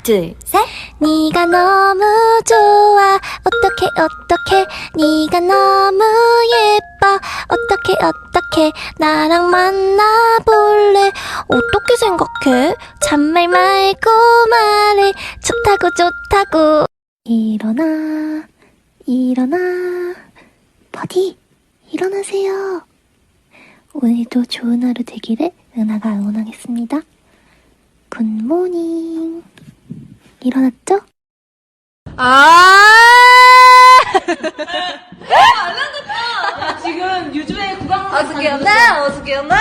둘, 셋. 네가 너무 좋아 어떡해 네가 너무 예뻐 어떡해 나랑 만나볼래 어떻게 생각해 잔말 말고 말해 좋다고 일어나 버디 일어나세요 오늘도 좋은 하루 되기를 은하가 응원하겠습니다 굿모닝 일어났죠? 지금 유주의 구강 어떻게 했나? 어떻게 했나?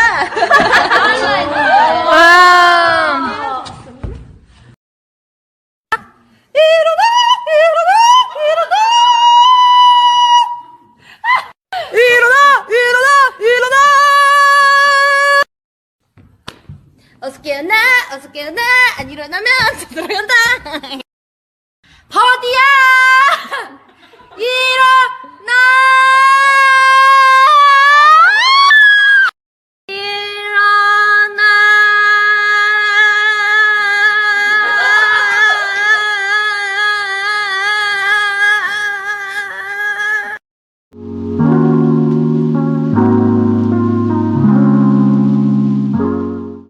어떻게 했나? 안 일어나면 들어간다. 버디야! 일어나!